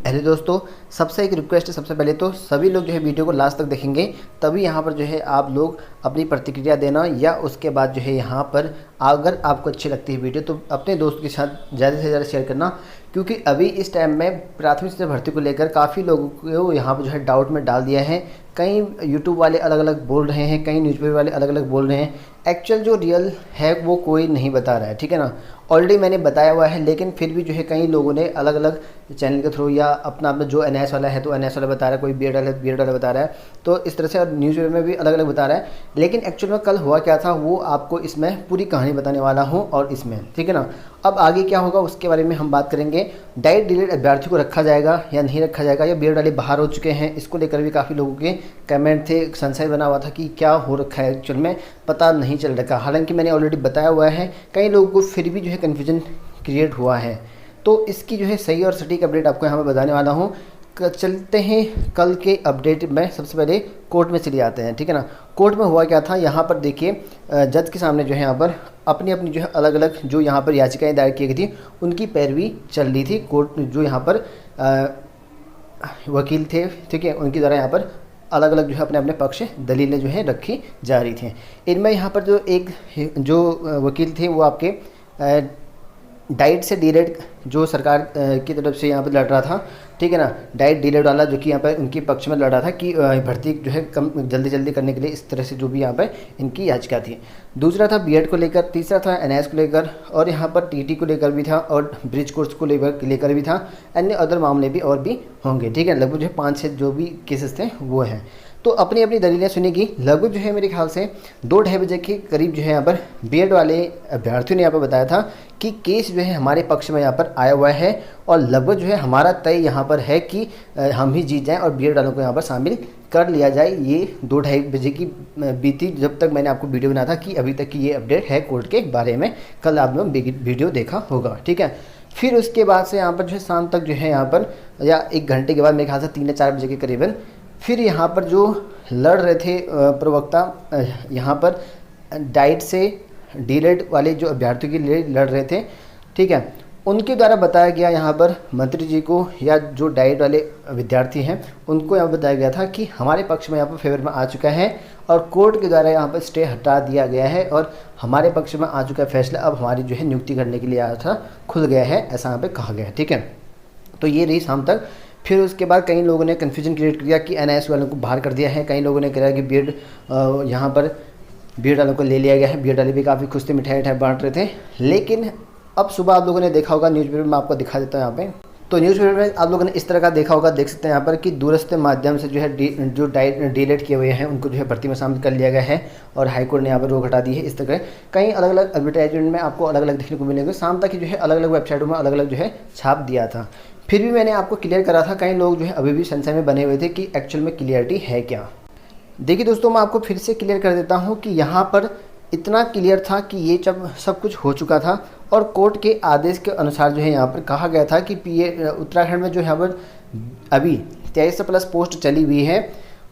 अरे दोस्तों, सबसे एक रिक्वेस्ट है। सबसे पहले तो सभी लोग जो है वीडियो को लास्ट तक देखेंगे, तभी यहाँ पर जो है आप लोग अपनी प्रतिक्रिया देना, या उसके बाद जो है यहाँ पर अगर आपको अच्छी लगती है वीडियो तो अपने दोस्त के साथ ज़्यादा से ज़्यादा शेयर करना। क्योंकि अभी इस टाइम में प्राथमिक शिक्षा भर्ती को लेकर काफ़ी लोगों को यहाँ पर जो है डाउट में डाल दिया है। कई यूट्यूब वाले अलग अलग बोल रहे हैं, कई न्यूज़पेपर वाले अलग अलग बोल रहे हैं। एक्चुअल जो रियल है वो कोई नहीं बता रहा है, ठीक है ना। ऑलरेडी मैंने बताया हुआ है, लेकिन फिर भी जो है कई लोगों ने अलग अलग चैनल के थ्रू या अपना अपना जो एनएस वाला है तो एनएस वाला बता रहा है, कोई बीएड वाला बीएड वाला बता रहा है, तो इस तरह से और न्यूज़पेपर में भी अलग अलग बता रहा है। लेकिन एक्चुअल में कल हुआ क्या था वो आपको इसमें पूरी कहानी बताने वाला हूँ, और इसमें ठीक है ना। अब आगे क्या होगा उसके बारे में हम बात करेंगे। डाइट डिलेड अभ्यर्थी को रखा जाएगा या नहीं रखा जाएगा, या बीएड वाले बाहर हो चुके हैं, इसको लेकर भी काफ़ी लोगों के कमेंट थे, संशय बना हुआ था कि क्या हो रखा है, एक्चुअल में पता नहीं चल रखा। हालांकि मैंने ऑलरेडी बताया हुआ है, कई लोगों को फिर भी जो है कन्फ्यूजन क्रिएट हुआ है। तो इसकी जो है सही और सटीक अपडेट आपको यहाँ पर बताने वाला हूँ। चलते हैं कल के अपडेट में। सबसे पहले कोर्ट में चले जाते हैं, ठीक है ना। कोर्ट में हुआ क्या था, यहाँ पर देखिए जज के सामने जो है यहाँ पर अपनी अपनी जो है अलग अलग जो यहाँ पर याचिकाएं दायर की गई थी उनकी पैरवी चल रही थी। कोर्ट जो यहाँ पर वकील थे, ठीक है, उनकी द्वारा यहाँ पर अलग अलग जो है अपने अपने पक्ष दलीलें जो है रखी जा रही थी। इनमें यहाँ पर जो एक जो वकील थे वो आपके डाइट से डीलेड जो सरकार की तरफ से यहाँ पर लड़ रहा था, ठीक है ना। डाइट डीलेड वाला जो कि यहाँ पर उनके पक्ष में लड़ रहा था कि भर्ती जो है कम जल्दी जल्दी करने के लिए, इस तरह से जो भी यहाँ पर इनकी याचिका थी। दूसरा था बीएड को लेकर, तीसरा था एनएस को लेकर, और यहाँ पर टीटी को लेकर भी था, और ब्रिज कोर्स को लेकर भी था। अन्य अदर मामले भी और भी होंगे, ठीक है। लगभग जो है 5-6 जो भी केसेस थे वो हैं। तो अपनी अपनी दलीलें सुनेगी। लगभग जो है मेरे ख्याल से 2-2:30 बजे के करीब जो है यहाँ पर बीएड वाले अभ्यर्थियों ने यहाँ पर बताया था कि केस जो है हमारे पक्ष में यहाँ पर आया हुआ है, और लगभग जो है हमारा तय यहाँ पर है कि हम ही जीत जाएं और बीएड वालों को यहाँ पर शामिल कर लिया जाए। ये 2-2:30 बजे की बीती जब तक मैंने आपको वीडियो बनाया था कि अभी तक की ये अपडेट है कोर्ट के बारे में। कल आप लोग वीडियो देखा होगा, ठीक है। फिर उसके बाद से यहाँ पर जो है शाम तक जो है यहाँ पर, या 1 घंटे के बाद मेरे ख्याल से 3 या 4 बजे के करीबन, फिर यहाँ पर जो लड़ रहे थे प्रवक्ता यहाँ पर डाइट से डीलेड वाले जो अभ्यर्थियों के लिए लड़ रहे थे, ठीक है, उनके द्वारा बताया गया यहाँ पर मंत्री जी को, या जो डाइट वाले विद्यार्थी हैं उनको यहाँ बताया गया था कि हमारे पक्ष में यहाँ पर फेवर में आ चुका है, और कोर्ट के द्वारा यहाँ पर स्टे हटा दिया गया है, और हमारे पक्ष में आ चुका है फैसला। अब हमारी जो है नियुक्ति करने के लिए आया था खुल गया है, ऐसा यहाँ पर कहा गया है, ठीक है। तो ये रही शाम तक। फिर उसके बाद कई लोगों ने कन्फ्यूजन क्रिएट किया कि एनआईएस वालों को बाहर कर दिया है, कई लोगों ने कहा कि बीएड यहाँ पर बीएड वालों को ले लिया गया है। बीएड वाले भी काफ़ी खुश थे, मिठाई बांट रहे थे। लेकिन अब सुबह आप लोगों ने देखा होगा न्यूज़पेपर में, आपको दिखा देता हूँ यहाँ पे। तो न्यूज़पेपर में आप लोगों ने इस तरह का देखा होगा, देख सकते हैं यहाँ पर कि दूरस्थ माध्यम से जो है जो डीलेट किए हुए हैं उनको जो है भर्ती में शामिल कर लिया गया है, और हाईकोर्ट ने यहाँ पर रोक हटा दी है। इस तरह कई अलग अलग एडवर्टाइजमेंट में आपको अलग अलग देखने को मिलेंगे। शाम तक जो है अलग अलग वेबसाइटों में अलग अलग जो है छाप दिया था। फिर भी मैंने आपको क्लियर करा था, कई लोग जो है अभी भी संशय में बने हुए थे कि एक्चुअल में क्लियरिटी है क्या। देखिए दोस्तों, मैं आपको फिर से क्लियर कर देता हूँ कि यहाँ पर इतना क्लियर था कि ये जब सब कुछ हो चुका था, और कोर्ट के आदेश के अनुसार जो है यहाँ पर कहा गया था कि उत्तराखंड में जो यहाँ पर अभी 23+ पोस्ट चली हुई है,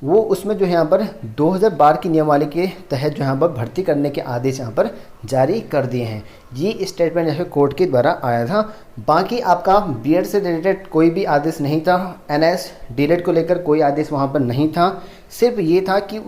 वो उसमें जो है यहाँ पर 2012 की नियमावली के तहत जो यहाँ पर भर्ती करने के आदेश यहाँ पर जारी कर दिए हैं। ये स्टेटमेंट जो है कोर्ट के द्वारा आया था। बाकी आपका बीएड से रिलेटेड कोई भी आदेश नहीं था, एनएस डीलेड को लेकर कोई आदेश वहाँ पर नहीं था। सिर्फ ये था कि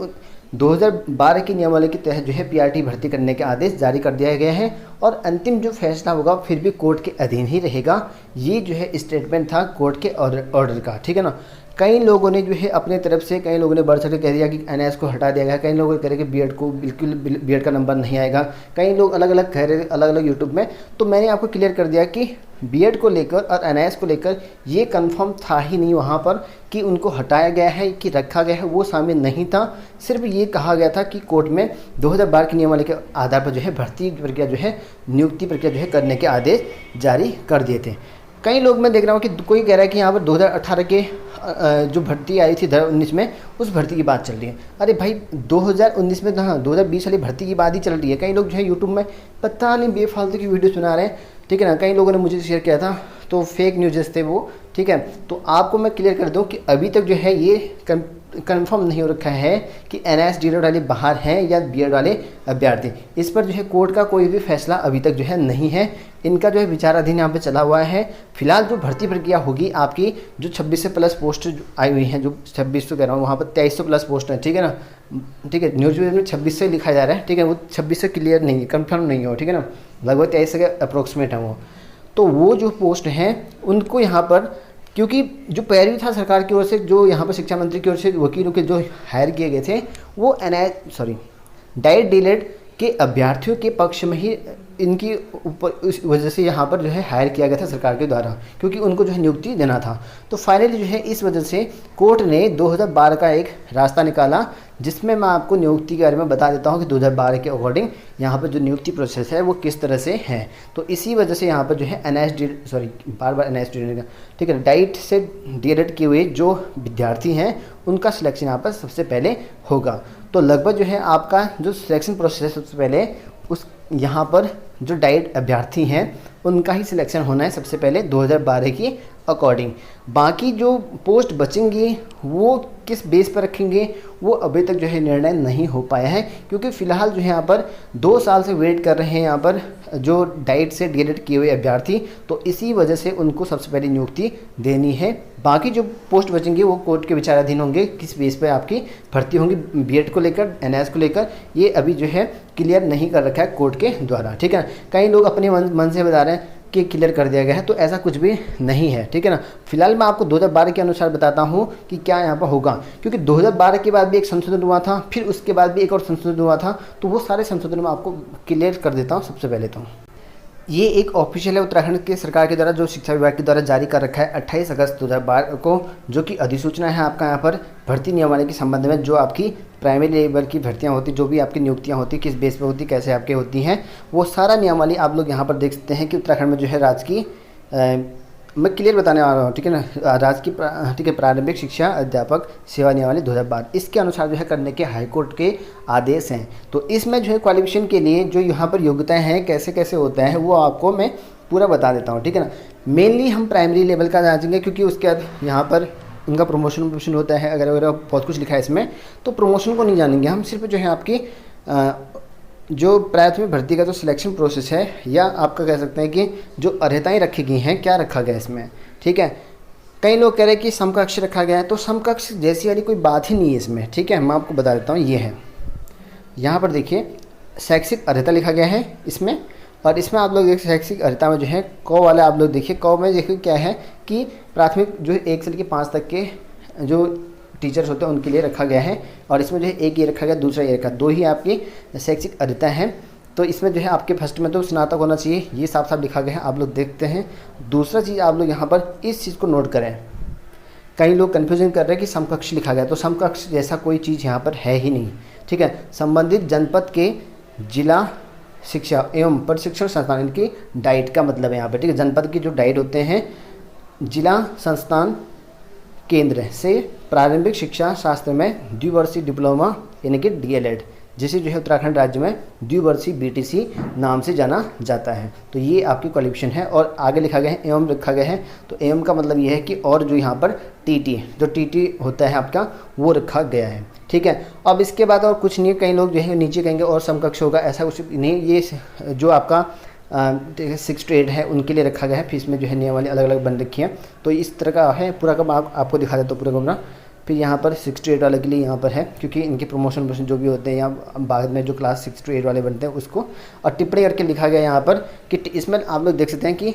2012 की नियमावली के तहत जो है पीआरटी भर्ती करने के आदेश जारी कर दिया गया है, और अंतिम जो फैसला होगा फिर भी कोर्ट के अधीन ही रहेगा। ये जो है स्टेटमेंट था कोर्ट के ऑर्डर का, ठीक है ना। कई लोगों ने जो है अपने तरफ से, कई लोगों ने बढ़ चढ़ के कह दिया कि एनएस को हटा दिया गया, कई लोगों ने कह रहे कि बीएड को बिल्कुल बीएड का नंबर नहीं आएगा, कई लोग अलग अलग कह रहे अलग अलग यूट्यूब में। तो मैंने आपको क्लियर कर दिया कि बीएड को लेकर और एनआईएस को लेकर ये कंफर्म था ही नहीं वहाँ पर कि उनको हटाया गया है कि रखा गया है, वो शामिल नहीं था। सिर्फ ये कहा गया था कि कोर्ट में 2012 की नियमावली के आधार पर जो है भर्ती प्रक्रिया जो है, नियुक्ति प्रक्रिया जो है करने के आदेश जारी कर दिए थे। कई लोग मैं देख रहा हूँ कि कोई कह रहा है कि यहाँ पर 2018 के जो भर्ती आई थी 2019 में, उस भर्ती की बात चल रही है। अरे भाई 2019 में तो हाँ 2020 वाली भर्ती की बात ही चल रही है। कई लोग जो है यूट्यूब में पता नहीं बेफालतू की वीडियो सुना रहे हैं, ठीक है ना। कई लोगों ने मुझे शेयर किया था, तो फेक न्यूज़ थे वो, ठीक है। तो आपको मैं क्लियर कर दूँ कि अभी तक जो है ये कंफर्म नहीं हो रखा है कि एनआईएस डीएड वाले बाहर हैं या बीएड वाले अभ्यर्थी। इस पर जो है कोर्ट का कोई भी फैसला अभी तक जो है नहीं है। इनका जो है विचाराधीन यहाँ पे चला हुआ है। फिलहाल जो भर्ती प्रक्रिया होगी आपकी, जो 2600 प्लस पोस्ट आई हुई हैं, जो 2600 कह रहा हूँ, वहाँ पर 2300 प्लस पोस्ट है, ठीक है ना। ठीक है, न्यूज़पेपर में 2600 लिखा जा रहा है, ठीक है, वो 2600 क्लियर नहीं है, कन्फर्म नहीं हो, ठीक है ना, लगभग 2300 के अप्रोक्सीमेट है वो। तो वो जो पोस्ट हैं उनको यहाँ पर, क्योंकि जो पैरवी था सरकार की ओर से, जो यहाँ पर शिक्षा मंत्री की ओर से वकीलों के जो हायर किए गए थे, वो डाइट डीलेड के अभ्यर्थियों के पक्ष में ही इनकी ऊपर इस वजह से यहाँ पर जो है हायर किया गया था सरकार के द्वारा, क्योंकि उनको जो है नियुक्ति देना था। तो फाइनली जो है इस वजह से कोर्ट ने 2012 का एक रास्ता निकाला, जिसमें मैं आपको नियुक्ति के बारे में बता देता हूँ कि 2012 के अकॉर्डिंग यहाँ पर जो नियुक्ति प्रोसेस है वो किस तरह से है। तो इसी वजह से यहाँ पर जो है ठीक है, डाइट से डीएलएड किए हुए जो विद्यार्थी हैं उनका सिलेक्शन यहाँ पर सबसे पहले होगा। तो लगभग जो है आपका जो सिलेक्शन प्रोसेस है सबसे पहले उस यहाँ पर जो डाइट अभ्यर्थी हैं उनका ही सिलेक्शन होना है सबसे पहले 2012 की अकॉर्डिंग। बाकी जो पोस्ट बचेंगी वो किस बेस पर रखेंगे वो अभी तक जो है निर्णय नहीं हो पाया है, क्योंकि फ़िलहाल जो है यहाँ पर 2 साल से वेट कर रहे हैं यहाँ पर जो डाइट से डीएलएड किए हुए अभ्यर्थी। तो इसी वजह से उनको सबसे पहले नियुक्ति देनी है। बाकी जो पोस्ट बचेंगे वो कोर्ट के विचाराधीन होंगे, किस बेस पर आपकी भर्ती होंगी बीएड को लेकर, एनआईएस को लेकर, ये अभी जो है क्लियर नहीं कर रखा है कोर्ट के द्वारा, ठीक है। कई लोग अपने मन से बता रहे हैं कि क्लियर कर दिया गया है, तो ऐसा कुछ भी नहीं है, ठीक है ना। फिलहाल मैं आपको 2012 के अनुसार बताता हूँ कि क्या यहाँ पर होगा, क्योंकि 2012 के बाद भी एक संशोधन हुआ था, फिर उसके बाद भी एक और संशोधन हुआ था, तो वो सारे संशोधन मैं आपको क्लियर कर देता हूँ। सबसे पहले तो ये एक ऑफिशियल है उत्तराखंड के सरकार के द्वारा, जो शिक्षा विभाग के द्वारा जारी कर रखा है 28 अगस्त 2012 को, जो कि अधिसूचना है आपका यहाँ पर भर्ती नियमावली के संबंध में। जो आपकी प्राइमरी लेवल की भर्तियाँ होती, जो भी आपकी नियुक्तियाँ होती, किस बेस पे होती, कैसे आपके होती हैं, वो सारा नियमावली आप लोग यहाँ पर देख सकते हैं कि उत्तराखंड में जो है राजकीय, मैं क्लियर बताने वाला हूँ, ठीक है ना, राजकीय ठीक है प्रारंभिक शिक्षा अध्यापक सेवा नियमावली 2012, इसके अनुसार जो है करने के हाईकोर्ट के आदेश हैं। तो इसमें जो है क्वालिफिकेशन के लिए जो यहाँ पर योग्यताएं हैं, कैसे कैसे होता है, वो आपको मैं पूरा बता देता हूँ, ठीक है ना। मेनली हम प्राइमरी लेवल का जानेंगे, क्योंकि उसके बाद यहाँ पर उनका प्रमोशन होता है, अगर वगैरह बहुत कुछ लिखा है इसमें, तो प्रमोशन को नहीं जानेंगे हम, सिर्फ जो है आपकी जो प्राथमिक भर्ती का जो सिलेक्शन प्रोसेस है, या आपका कह सकते हैं कि जो अर्हताएँ रखी गई हैं, क्या रखा गया इसमें, ठीक है। कई लोग कह रहे हैं कि समकक्ष रखा गया है, तो समकक्ष जैसी वाली कोई बात ही नहीं है इसमें, ठीक है। मैं आपको बता देता हूँ, ये है, यहाँ पर देखिए शैक्षिक अर्हता लिखा गया है इसमें, और इसमें आप लोग देखिए शैक्षिक अर्हता में जो है क वाला आप लोग देखिए, क में देखिए क्या है कि प्राथमिक जो है 1 से लेकर 5 तक के जो टीचर्स होते हैं उनके लिए रखा गया है, और इसमें जो है एक ये रखा गया, दूसरा ये रखा, 2 ही आपकी शैक्षिक अर्हता हैं। तो इसमें जो है आपके फर्स्ट में तो स्नातक होना चाहिए, ये साफ साफ लिखा गया है, आप लोग देखते हैं। दूसरा चीज़ आप लोग यहाँ पर इस चीज़ को नोट करें, कई लोग कन्फ्यूजन कर रहे हैं कि समकक्ष लिखा गया, तो समकक्ष जैसा कोई चीज़ यहाँ पर है ही नहीं, ठीक है। संबंधित जनपद के जिला शिक्षा एवं प्रशिक्षण संस्थान, इनकी डाइट का मतलब है यहाँ पर, ठीक है। जनपद के जो डाइट होते हैं, जिला संस्थान केंद्र से प्रारंभिक शिक्षा शास्त्र में द्विवर्षीय डिप्लोमा यानी कि डीएलएड, जिसे जो है उत्तराखंड राज्य में द्विवर्षीय बीटीसी नाम से जाना जाता है। तो ये आपकी क्वालिफिकेशन है, और आगे लिखा गया है एवं लिखा गया है, तो एवं का मतलब ये है कि और जो यहाँ पर टीटी, जो टीटी होता है आपका, वो रखा गया है, ठीक है। अब इसके बाद और कुछ नहीं है, कई लोग जो है नीचे कहेंगे और समकक्ष होगा, ऐसा कुछ नहीं। ये जो आपका 6 to 8 है उनके लिए रखा गया है, फिर इसमें जो है नियमावली अलग अलग बन रखी है। तो इस तरह का है पूरा का, आपको दिखा देता हूँ पूरा का। फिर यहाँ पर 6 to 8 वाले के लिए यहाँ पर है, क्योंकि इनके प्रमोशन जो भी होते हैं यहाँ बाद में जो क्लास 6 to 8 वाले बनते हैं उसको, और टिप्पणी करके लिखा गया यहाँ पर कि इसमें आप लोग देख सकते हैं कि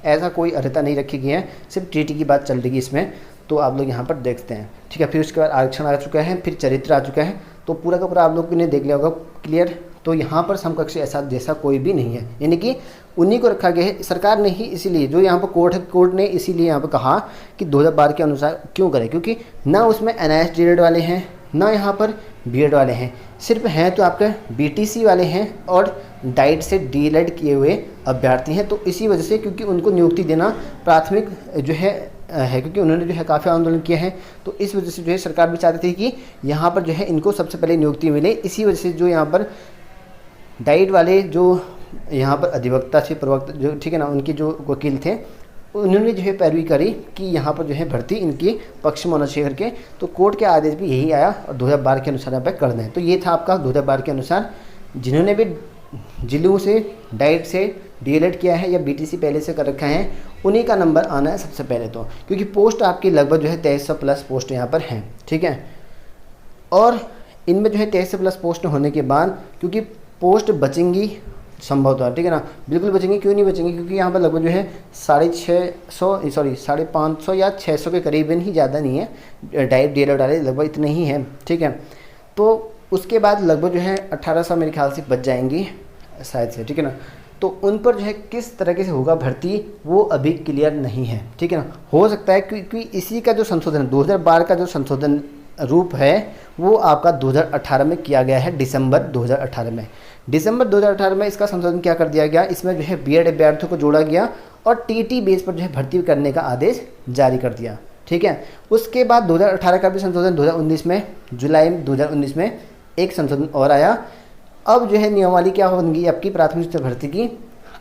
ऐसा कोई अर्हता नहीं रखी गई है, सिर्फ टीटी की बात चल रही है इसमें, तो आप लोग यहाँ पर देखते हैं, ठीक है। फिर उसके बाद आरक्षण आ चुका है, फिर चरित्र आ चुका है, तो पूरा का पूरा आप लोग ने देख लिया होगा क्लियर। तो यहाँ पर समकक्ष ऐसा जैसा कोई भी नहीं है, यानी कि उन्हीं को रखा गया है सरकार ने ही, इसीलिए जो यहाँ पर कोर्ट ने इसीलिए यहाँ पर कहा कि 2012 के अनुसार क्यों करें, क्योंकि ना उसमें एनआईएस डीएड वाले हैं, ना यहाँ पर बीएड वाले हैं, सिर्फ हैं तो आपके बीटीसी वाले हैं और डाइट से डीएलएड किए हुए अभ्यर्थी हैं। तो इसी वजह से, क्योंकि उनको नियुक्ति देना प्राथमिक जो है, क्योंकि उन्होंने जो है काफ़ी आंदोलन किया है, तो इस वजह से जो है सरकार भी चाहती थी कि यहाँ पर जो है इनको सबसे पहले नियुक्ति मिले। इसी वजह से जो यहाँ पर डाइट वाले जो यहाँ पर अधिवक्ता थे, प्रवक्ता जो, ठीक है ना, उनके जो वकील थे, उन्होंने जो है पैरवी करी कि यहाँ पर जो है भर्ती इनकी पक्ष में होना चाहिए करके, तो कोर्ट के आदेश भी यही आया और 2012 के अनुसार यहाँ पर कर दें। तो ये था आपका 2012 के अनुसार। जिन्होंने भी जिलों से डाइट से डीएलएड किया है या बीटीसी पहले से कर रखा है, उन्हीं का नंबर आना है सबसे पहले तो, क्योंकि पोस्ट आपकी लगभग जो है 2300 प्लस पोस्ट यहाँ पर हैं, ठीक है। और इनमें जो है 2300 प्लस पोस्ट होने के बाद, क्योंकि पोस्ट बचेंगी संभवतः, ठीक है ना, बिल्कुल बचेंगे, क्यों नहीं बचेंगे, क्योंकि यहाँ पर लगभग जो है 550 या 600 के करीबन ही, ज़्यादा नहीं है, डाइट डीएलएड वाले लगभग इतने ही हैं, ठीक है। तो उसके बाद लगभग जो है 1800 मेरे ख्याल से बच जाएंगी शायद से, ठीक है ना। तो उन पर जो है किस तरीके से होगा भर्ती वो अभी क्लियर नहीं है, ठीक है ना। हो सकता है क्योंकि इसी का जो संशोधन 2012 का जो संशोधन रूप है वो आपका 2018 में किया गया है, दिसंबर 2018 में इसका संशोधन क्या कर दिया गया, इसमें जो है बीएड अभ्यर्थियों को जोड़ा गया और टीटी बेस पर जो है भर्ती करने का आदेश जारी कर दिया, ठीक है। उसके बाद 2018 का भी संशोधन 2019 में, जुलाई 2019 में एक संशोधन और आया। अब जो है नियमावली क्या होगी आपकी प्राथमिक शिक्षक भर्ती की,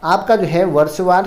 आपका जो है वर्षवार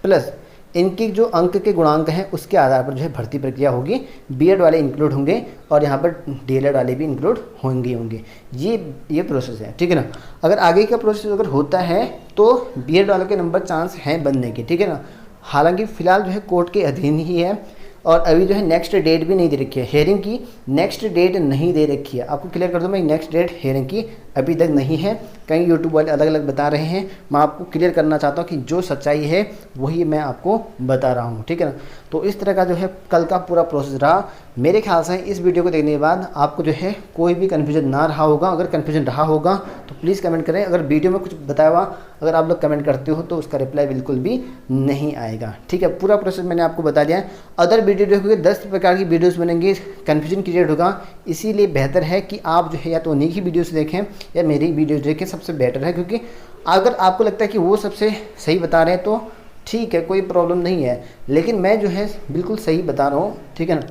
प्लस इनके जो अंक के गुणांक हैं उसके आधार पर जो है भर्ती प्रक्रिया होगी। बीएड वाले इंक्लूड होंगे और यहाँ पर डीएलएड वाले भी इंक्लूड होंगे। ये प्रोसेस है, ठीक है ना। अगर आगे का प्रोसेस अगर होता है तो बीएड वालों के नंबर चांस हैं बनने के, ठीक है ना। हालांकि फ़िलहाल जो है कोर्ट के अधीन ही है और अभी जो है नेक्स्ट डेट भी नहीं दे रखी है, हेयरिंग की नेक्स्ट डेट नहीं दे रखी है। आपको क्लियर कर दूँ मैं, नेक्स्ट डेट हेयरिंग की अभी तक नहीं है, कई यूट्यूब वाले अलग अलग बता रहे हैं। मैं आपको क्लियर करना चाहता हूँ कि जो सच्चाई है वही मैं आपको बता रहा हूँ, ठीक है ना। तो इस तरह का जो है कल का पूरा प्रोसेस रहा। मेरे ख्याल से इस वीडियो को देखने के बाद आपको जो है कोई भी कन्फ्यूजन ना रहा होगा। अगर कन्फ्यूजन रहा होगा तो प्लीज़ कमेंट करें। अगर वीडियो में कुछ बताया हुआ अगर आप लोग कमेंट करते हो तो उसका रिप्लाई बिल्कुल भी नहीं आएगा, ठीक है। पूरा प्रोसेस मैंने आपको बता दिया है। अदर वीडियो देखोगे 10 प्रकार की वीडियोस बनेंगे, कन्फ्यूजन क्रिएट होगा। इसीलिए बेहतर है कि आप जो है या तो उन्हीं की वीडियोस देखें या मेरी वीडियोस देखें, सबसे बेटर है। क्योंकि अगर आपको लगता है कि वो सबसे सही बता रहे हैं तो ठीक है, कोई प्रॉब्लम नहीं है, लेकिन मैं जो है बिल्कुल सही बता रहा हूँ, ठीक है ना।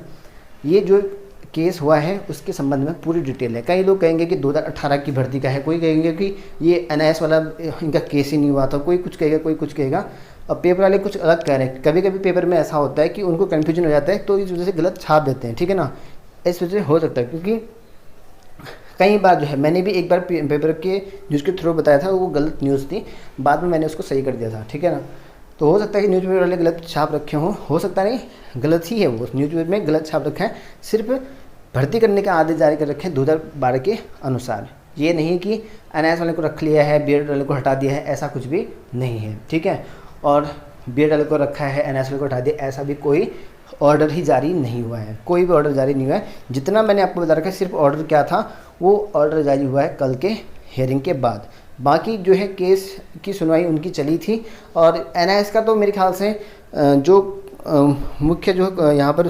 ये जो केस हुआ है उसके संबंध में पूरी डिटेल है। कई लोग कहेंगे कि 2018 की भर्ती का है, कोई कहेंगे कि ये एनआईएस वाला इनका केस ही नहीं हुआ था, कोई कुछ कहेगा, कोई कुछ कहेगा। अब पेपर वाले कुछ अलग कह रहे हैं। कभी कभी पेपर में ऐसा होता है कि उनको कन्फ्यूजन हो जाता है तो इस वजह से गलत छाप देते हैं, ठीक है ना। इस वजह से हो सकता है, क्योंकि कई बार जो है मैंने भी एक बार पेपर के न्यूज़ के थ्रू बताया था, वो गलत न्यूज़ थी, बाद में मैंने उसको सही कर दिया था, ठीक है ना। तो हो सकता है कि न्यूज़पेपर वाले गलत छाप रखे हों, हो सकता नहीं गलत ही है, वो न्यूज़पेपर में गलत छाप रखा है। सिर्फ भर्ती करने का आदेश जारी कर रखे हैं 2012 के अनुसार। ये नहीं कि एनआईएस वाले को रख लिया है, बीएड वाले को हटा दिया है, ऐसा कुछ भी नहीं है, ठीक है। और बीएड वाले को रखा है, एनआईएस वाले को हटा दिया, ऐसा भी कोई ऑर्डर ही जारी नहीं हुआ है, कोई भी ऑर्डर जारी नहीं हुआ है। जितना मैंने आपको बता रखा है सिर्फ ऑर्डर क्या था, वो ऑर्डर जारी हुआ है कल के हेयरिंग के बाद। बाकी जो है केस की सुनवाई उनकी चली थी। और एनआईएस का तो मेरे ख्याल से जो मुख्य जो यहाँ पर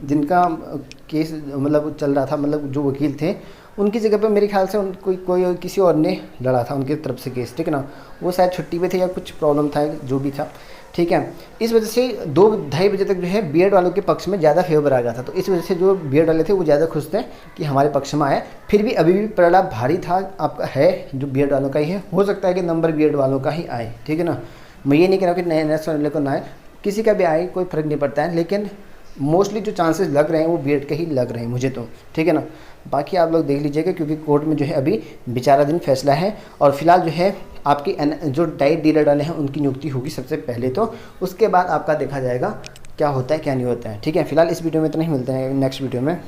जिनका केस मतलब चल रहा था, मतलब जो वकील थे, उनकी जगह पे मेरे ख्याल से कोई किसी और ने लड़ा था उनकी तरफ से केस, ठीक है ना। वो शायद छुट्टी पे थे या कुछ प्रॉब्लम था, जो भी था, ठीक है। इस वजह से 2-2:30 बजे तक जो है बीएड वालों के पक्ष में ज़्यादा फेवर आ गया था। तो इस वजह से जो बीएड वाले थे वो ज़्यादा खुश थे कि हमारे पक्ष में आए। फिर भी अभी भी परिणाम भारी था आपका है जो बीएड वालों का ही है। हो सकता है कि नंबर बीएड वालों का ही आए, ठीक है ना। मैं ये नहीं कह रहा कि नए नेक्स्ट वाले को ना आए, किसी का भी आए कोई फ़र्क नहीं पड़ता है, लेकिन मोस्टली जो चांसेस लग रहे हैं वो बीएड के ही लग रहे हैं मुझे तो, ठीक है ना। बाकी आप लोग देख लीजिएगा, क्योंकि कोर्ट में जो है अभी विचाराधीन फैसला है। और फिलहाल जो है आपकी जो डाइट डीलर वाले हैं उनकी नियुक्ति होगी सबसे पहले, तो उसके बाद आपका देखा जाएगा क्या होता है क्या नहीं होता है, ठीक है। फिलहाल इस वीडियो में तो नहीं, मिलते हैं नेक्स्ट वीडियो में।